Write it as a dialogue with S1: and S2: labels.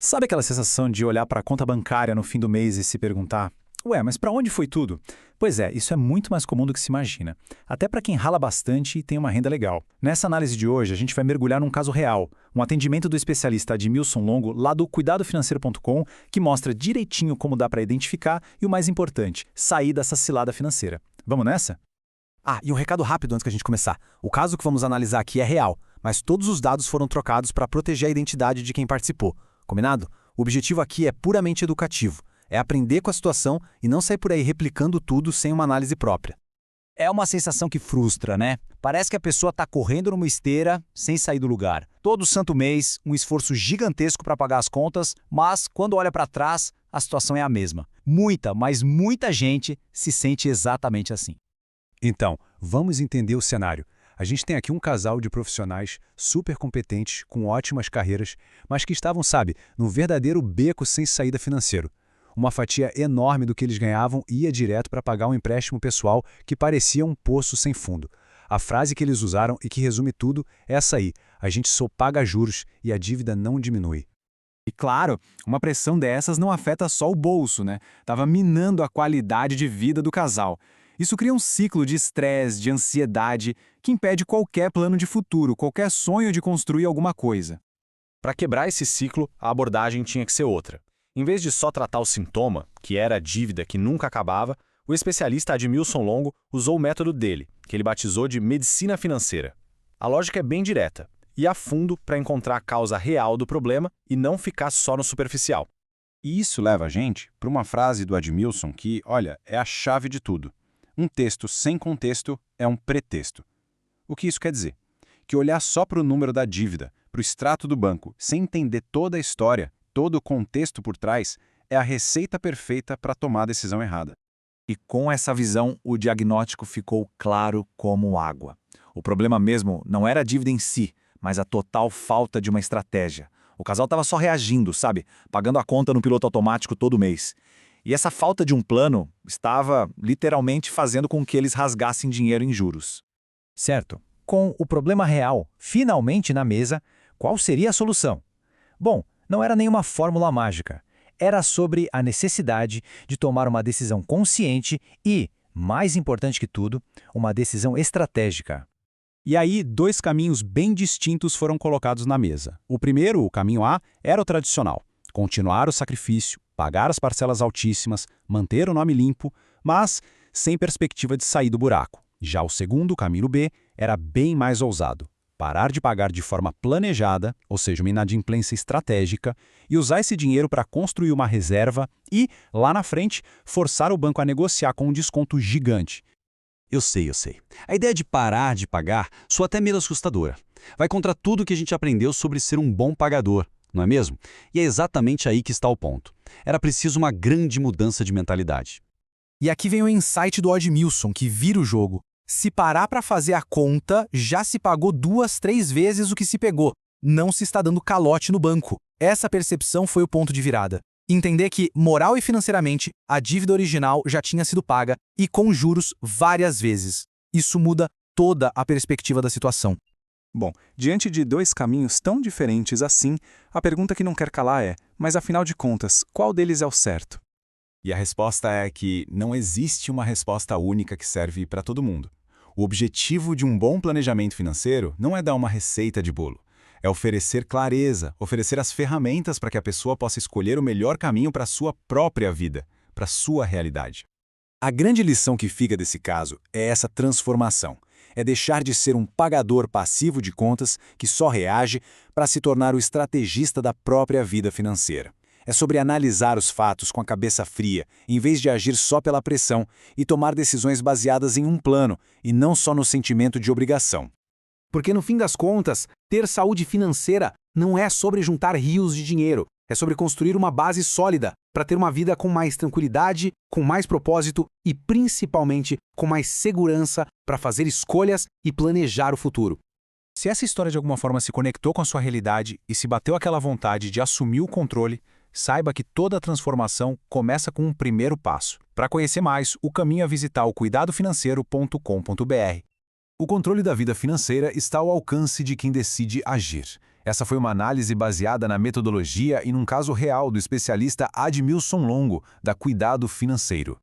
S1: Sabe aquela sensação de olhar para a conta bancária no fim do mês e se perguntar: ué, mas para onde foi tudo? Pois é, isso é muito mais comum do que se imagina. Até para quem rala bastante e tem uma renda legal. Nessa análise de hoje, a gente vai mergulhar num caso real, um atendimento do especialista Admilson Longo, lá do cuidadofinanceiro.com, que mostra direitinho como dá para identificar e, o mais importante, sair dessa cilada financeira. Vamos nessa?
S2: Ah, e um recado rápido antes que a gente começar. O caso que vamos analisar aqui é real, mas todos os dados foram trocados para proteger a identidade de quem participou. Combinado? O objetivo aqui é puramente educativo. É aprender com a situação e não sair por aí replicando tudo sem uma análise própria.
S3: É uma sensação que frustra, né? Parece que a pessoa está correndo numa esteira sem sair do lugar. Todo santo mês, um esforço gigantesco para pagar as contas, mas quando olha para trás, a situação é a mesma. Muita, mas muita gente se sente exatamente assim.
S2: Então, vamos entender o cenário. A gente tem aqui um casal de profissionais super competentes, com ótimas carreiras, mas que estavam, sabe, num verdadeiro beco sem saída financeiro. Uma fatia enorme do que eles ganhavam ia direto para pagar um empréstimo pessoal que parecia um poço sem fundo. A frase que eles usaram e que resume tudo é essa aí: a gente só paga juros e a dívida não diminui.
S4: E claro, uma pressão dessas não afeta só o bolso, né? Tava minando a qualidade de vida do casal. Isso cria um ciclo de estresse, de ansiedade, que impede qualquer plano de futuro, qualquer sonho de construir alguma coisa.
S5: Para quebrar esse ciclo, a abordagem tinha que ser outra. Em vez de só tratar o sintoma, que era a dívida que nunca acabava, o especialista Admilson Longo usou o método dele, que ele batizou de medicina financeira. A lógica é bem direta, ir a fundo para encontrar a causa real do problema e não ficar só no superficial.
S6: E isso leva a gente para uma frase do Admilson que, olha, é a chave de tudo. Um texto sem contexto é um pretexto. O que isso quer dizer? Que olhar só para o número da dívida, para o extrato do banco, sem entender toda a história, todo o contexto por trás, é a receita perfeita para tomar a decisão errada.
S1: E com essa visão, o diagnóstico ficou claro como água. O problema mesmo não era a dívida em si, mas a total falta de uma estratégia. O casal estava só reagindo, sabe? Pagando a conta no piloto automático todo mês. E essa falta de um plano estava, literalmente, fazendo com que eles rasgassem dinheiro em juros.
S3: Certo. Com o problema real finalmente na mesa, qual seria a solução? Bom, não era nenhuma fórmula mágica. Era sobre a necessidade de tomar uma decisão consciente e, mais importante que tudo, uma decisão estratégica.
S2: E aí, dois caminhos bem distintos foram colocados na mesa. O primeiro, o caminho A, era o tradicional: continuar o sacrifício, pagar as parcelas altíssimas, manter o nome limpo, mas sem perspectiva de sair do buraco. Já o segundo, o caminho B, era bem mais ousado: parar de pagar de forma planejada, ou seja, uma inadimplência estratégica, e usar esse dinheiro para construir uma reserva e, lá na frente, forçar o banco a negociar com um desconto gigante.
S7: Eu sei. A ideia de parar de pagar soa até meio assustadora. Vai contra tudo que a gente aprendeu sobre ser um bom pagador, não é mesmo? E é exatamente aí que está o ponto. Era preciso uma grande mudança de mentalidade.
S2: E aqui vem o insight do Admilson, que vira o jogo. Se parar para fazer a conta, já se pagou 2, 3 vezes o que se pegou. Não se está dando calote no banco. Essa percepção foi o ponto de virada. Entender que, moral e financeiramente, a dívida original já tinha sido paga e com juros várias vezes. Isso muda toda a perspectiva da situação.
S4: Bom, diante de dois caminhos tão diferentes assim, a pergunta que não quer calar é: mas afinal de contas, qual deles é o certo? E a resposta é que não existe uma resposta única que serve para todo mundo. O objetivo de um bom planejamento financeiro não é dar uma receita de bolo. É oferecer clareza, oferecer as ferramentas para que a pessoa possa escolher o melhor caminho para a sua própria vida, para a sua realidade. A grande lição que fica desse caso é essa transformação. É deixar de ser um pagador passivo de contas que só reage para se tornar o estrategista da própria vida financeira. É sobre analisar os fatos com a cabeça fria, em vez de agir só pela pressão, e tomar decisões baseadas em um plano, e não só no sentimento de obrigação.
S2: Porque no fim das contas, ter saúde financeira não é sobre juntar rios de dinheiro, é sobre construir uma base sólida para ter uma vida com mais tranquilidade, com mais propósito e principalmente com mais segurança para fazer escolhas e planejar o futuro.
S1: Se essa história de alguma forma se conectou com a sua realidade e se bateu aquela vontade de assumir o controle, saiba que toda a transformação começa com um primeiro passo. Para conhecer mais, o caminho é visitar o cuidadofinanceiro.com.br.
S8: O controle da vida financeira está ao alcance de quem decide agir.
S4: Essa foi uma análise baseada na metodologia e num caso real do especialista Admilson Longo, da Cuidado Financeiro.